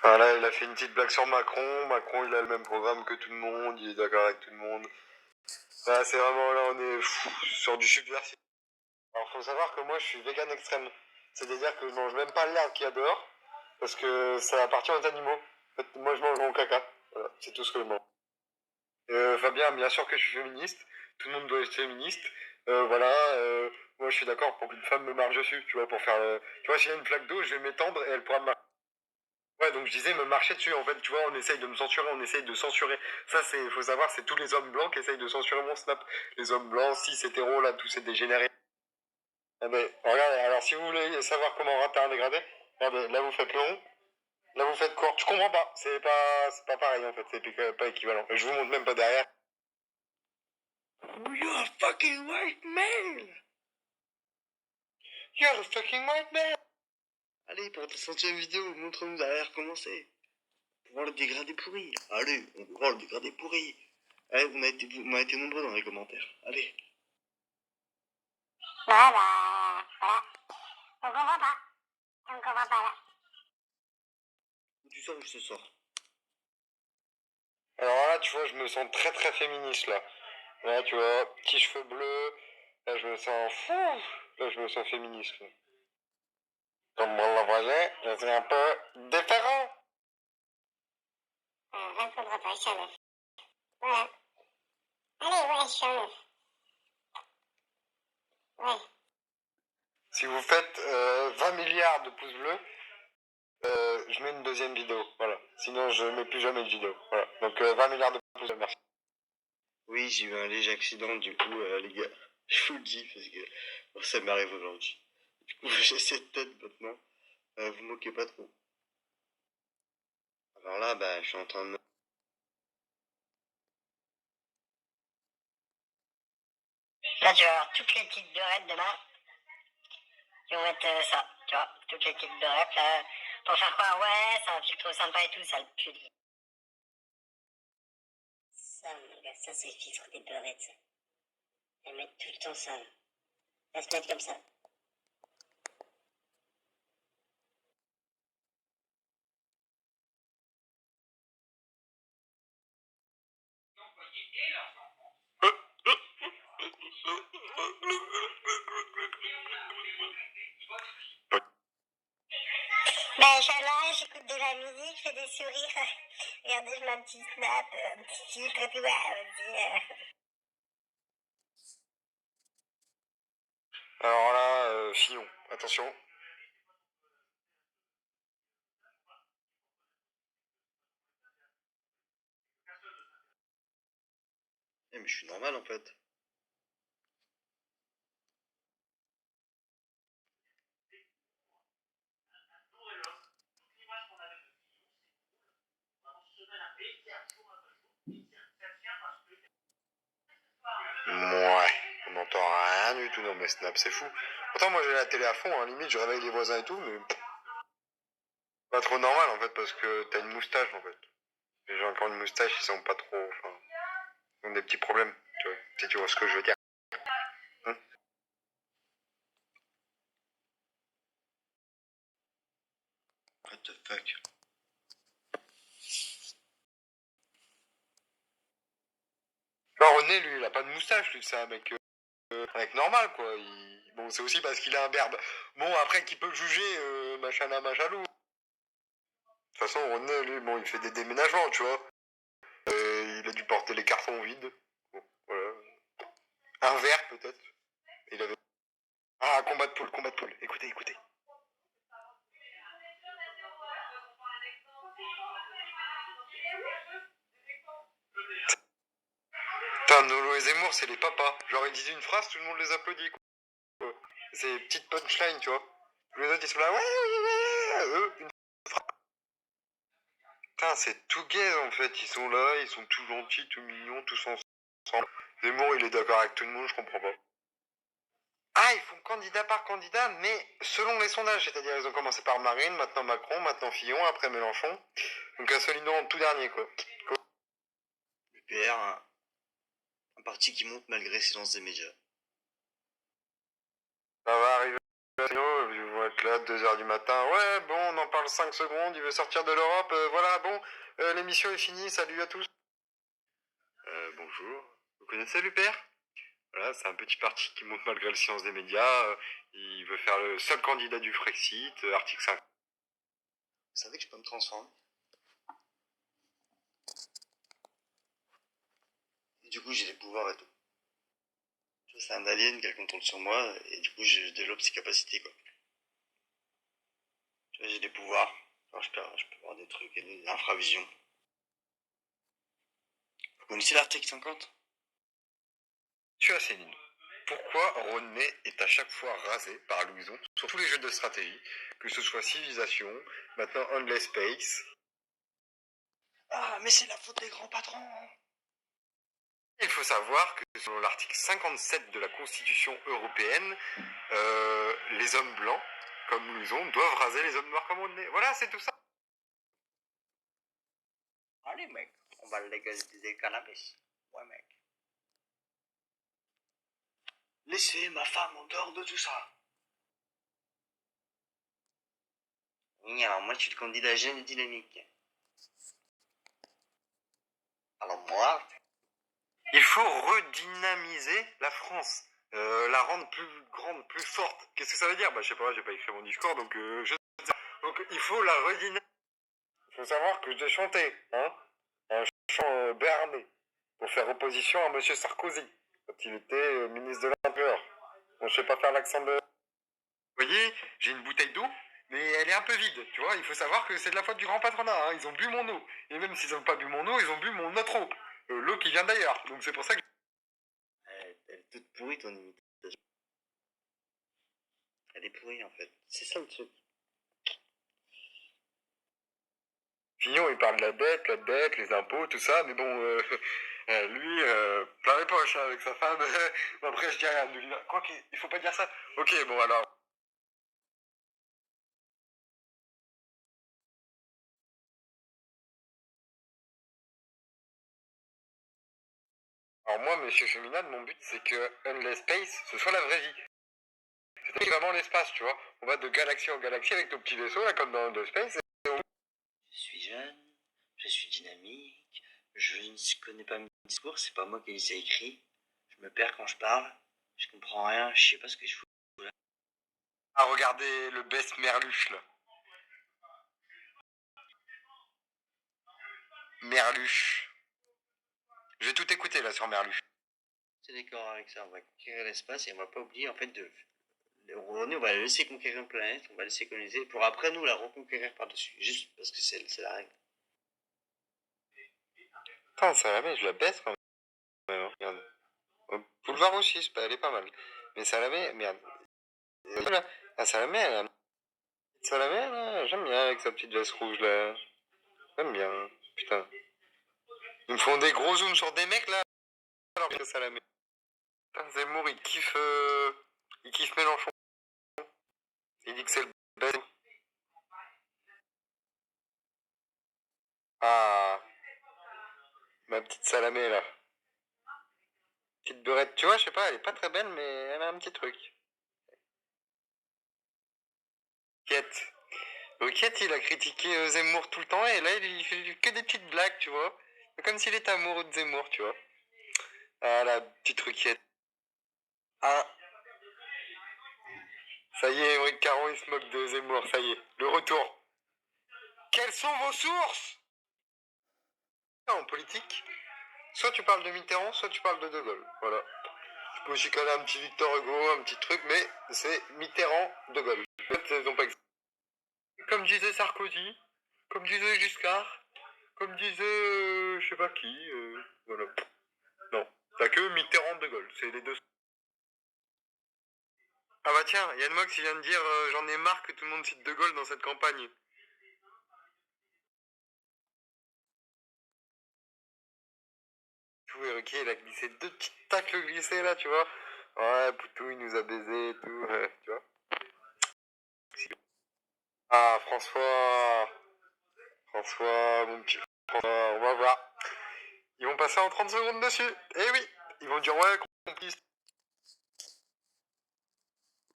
Voilà, il a fait une petite blague sur Macron. Macron, il a le même programme que tout le monde, il est d'accord avec tout le monde. Là, c'est vraiment, là, on est sur du subversif. Alors, faut savoir que moi, je suis vegan extrême. C'est-à-dire que je mange même pas l'herbe qu'il y a dehors, parce que ça appartient aux animaux. En fait, moi, je mange mon caca. Voilà, c'est tout ce que je mange. Fabien, bien sûr que je suis féministe. Tout le monde doit être féministe. Voilà, moi, je suis d'accord pour qu'une femme me marche dessus, tu vois, pour faire... Tu vois, s'il y a une flaque d'eau, je vais m'étendre et elle pourra me marcher. Ouais, donc je disais me marcher dessus, en fait, tu vois, on essaye de me censurer, on essaye de censurer. Ça, c'est, faut savoir, c'est tous les hommes blancs qui essayent de censurer mon snap. Les hommes blancs, cis, hétéros, là, tous ces dégénérés. Ah ben, regardez, alors si vous voulez savoir comment rater un dégradé, regardez, là vous faites long, là vous faites court. Tu comprends pas, c'est pas pareil en fait, c'est pas équivalent. Et je vous montre même pas derrière. You're a fucking white man! You're a fucking white man! Allez, pour ta 100e vidéo, montre-nous derrière comment c'est. Pour voir le dégradé pourri. Allez, on veut voir le dégradé pourri. Allez, vous m'avez été nombreux dans les commentaires. Allez. Voilà. On comprend pas. On comprend pas là. Où tu sors ou je te sors? Alors là, tu vois, je me sens très très féministe là. Là, tu vois, petits cheveux bleus. Là, je me sens fou. Là, je me sens féministe. Là. Comme vous le voyez, je suis un peu différent. Répondra pas, je suis un meuf. Voilà. Allez, ouais, je suis un meuf. Ouais. Si vous faites 20 milliards de pouces bleus, je mets une deuxième vidéo. Voilà. Sinon, je mets plus jamais de vidéo. Voilà. Donc 20 milliards de pouces bleus, merci. Oui, j'ai eu un léger accident, du coup, les gars. Je vous le dis parce que bon, ça m'arrive aujourd'hui. Du coup, j'ai cette tête maintenant. Vous moquez pas trop. Alors là, bah, je suis en train de... Là, tu vas avoir toutes les petites beurrettes demain qui vont être ça, tu vois. Toutes les petites beurrettes là. Pour faire quoi? Ouais, c'est un filtre sympa et tout, ça le pue. Ça, mon gars, ça c'est le filtre des beurrettes. Elles mettent tout le temps ça. Elles se mettent comme ça. Ben, Inch'Allah, j'écoute de la musique, je fais des sourires. Regardez, je mets un petit snap, un petit filtre et tout. Alors là, Fillon, attention. Eh, mais je suis normal en fait. Ouais, on n'entend rien du tout dans mes snaps, c'est fou. Pourtant, moi j'ai la télé à fond, hein, limite je réveille les voisins et tout, mais pas trop normal en fait, parce que t'as une moustache en fait. Les gens qui ont une moustache, ils sont pas trop. Enfin, ils ont des petits problèmes, tu vois, si tu vois ce que je veux dire. Hein. What the fuck? Non, René, lui, il a pas de moustache, lui, c'est un mec normal, quoi. Bon, c'est aussi parce qu'il a un berbe. Bon, après, qui peut juger, machana, machalou. De toute façon, René, lui, bon, il fait des déménagements, tu vois. Il a dû porter les cartons vides. Bon, voilà. Un verre, peut-être. Il avait... Ah, combat de poule. Écoutez, écoutez. Putain, Nolo et Zemmour, c'est les papas. Genre, ils disent une phrase, tout le monde les applaudit, quoi. C'est des petites punchlines, tu vois. Les autres, ils sont là, ouais, eux, une phrase. Putain, c'est tout gay, en fait. Ils sont là, ils sont tout gentils, tout mignons, tous ensemble. Zemmour, il est d'accord avec tout le monde, je comprends pas. Ah, ils font candidat par candidat, mais selon les sondages. C'est-à-dire, ils ont commencé par Marine, maintenant Macron, maintenant Fillon, après Mélenchon. Donc, Asselineau en tout dernier, quoi. Le PR, un parti qui monte malgré silence des médias. Ça va arriver. ils vont être là 2h du matin. Ouais, bon, on en parle 5 secondes, il veut sortir de l'Europe. Voilà, bon, l'émission est finie, salut à tous. Bonjour. Vous connaissez l'UPR? Voilà, c'est un petit parti qui monte malgré le silence des médias. Il veut faire le seul candidat du Frexit, article 5. Vous savez que je peux me transformer? Et du coup, j'ai des pouvoirs et tout. C'est un alien qui a le contrôle sur moi, et du coup, je développe ses capacités, quoi. Tu vois, j'ai des pouvoirs. Alors, je peux voir des trucs, et des infravisions. Vous connaissez l'article 50? Monsieur Asselineau, pourquoi Rodney est à chaque fois rasé par Louison sur tous les jeux de stratégie, que ce soit Civilisation, maintenant Endless Space? Ah, mais c'est la faute des grands patrons! Il faut savoir que selon l'article 57 de la Constitution européenne, les hommes blancs, comme Louison, doivent raser les hommes noirs comme Rodney. Voilà, c'est tout ça. Allez, mec, on va légaliser le cannabis. Ouais, mec. Laissez ma femme en dehors de tout ça. Oui, alors moi, je suis le candidat jeune et dynamique. Alors moi... Il faut redynamiser la France. La rendre plus grande, plus forte. Qu'est-ce que ça veut dire? Bah, je sais pas, j'ai pas écrit mon discours, donc Donc, il faut la redynamiser. Il faut savoir que j'ai chanté, hein, un chant béarnais, pour faire opposition à Monsieur Sarkozy, quand il était ministre de l'Intérieur. Bon, je sais pas faire l'accent de... Vous voyez, j'ai une bouteille d'eau, mais elle est un peu vide, tu vois. Il faut savoir que c'est de la faute du grand patronat, hein. Ils ont bu mon eau. Et même s'ils n'ont pas bu mon eau, ils ont bu mon autre eau. L'eau qui vient d'ailleurs. Donc c'est pour ça que... Elle est toute pourrie, ton imitation. Elle est pourrie, en fait. C'est ça le truc. Fillon, il parle de la dette, les impôts, tout ça, mais bon, lui, plein les poches, hein, avec sa femme. Après, je dis rien. Quoi qu'il faut pas dire ça. Ok, bon, alors... Alors moi, monsieur Cheminade, mon but, c'est que Endless Space, ce soit la vraie vie. C'est vraiment l'espace, tu vois. On va de galaxie en galaxie avec nos petits vaisseaux, là, comme dans Endless Space. Je suis jeune, je suis dynamique, je ne connais pas mes discours, c'est pas moi qui les ai écrits. Je me perds quand je parle, je comprends rien, je sais pas ce que je fous là. Ah, regardez le best Merluche, là. Merluche. J'ai tout écouté, là, sur Merluche. C'est d'accord avec ça, on va conquérir l'espace et on va pas oublier, en fait, on va laisser conquérir une planète, on va laisser coloniser, pour après, nous, la reconquérir par-dessus. Juste parce que c'est la règle. Putain, Salamé, je la baisse quand même, hein. Regarde. Boulevard aussi, elle est pas mal. Mais Salamé, merde. La Salamé, elle a une petite Salamé, là, j'aime bien avec sa petite veste rouge, là. J'aime bien, putain. Ils me font des gros zooms sur des mecs, là, alors que Salamé. Putain, Zemmour, il kiffe Mélenchon. Il dit que c'est le best. Ah, ma petite Salamé, là. Petite beurette, tu vois, je sais pas, elle est pas très belle, mais elle a un petit truc. Quête. Roquette, il a critiqué Zemmour tout le temps et là, il fait que des petites blagues, tu vois. Comme s'il était amoureux de Zemmour, tu vois. Ah, la petite Roquette. Ah, ça y est, Émeric Caron, il se moque de Zemmour, ça y est. Le retour. Quelles sont vos sources? En politique, soit tu parles de Mitterrand, soit tu parles de Gaulle. Voilà. Tu peux aussi caler un petit Victor Hugo, un petit truc, mais c'est Mitterrand, De Gaulle. En fait, ils ont pas existé. Comme disait Sarkozy, comme disait Giscard, comme disait je sais pas qui, voilà. Non, t'as que Mitterrand, De Gaulle, c'est les deux. Ah bah tiens, Yann Mox il vient de dire j'en ai marre que tout le monde cite De Gaulle dans cette campagne. Tout Eric, il a glissé deux petites tacles glissés là, tu vois. Ouais, Poutou il nous a baisé et tout, tu vois. Ah François, mon petit François, on va voir. Ils vont passer en 30 secondes dessus. Eh oui, ils vont dire ouais, complice.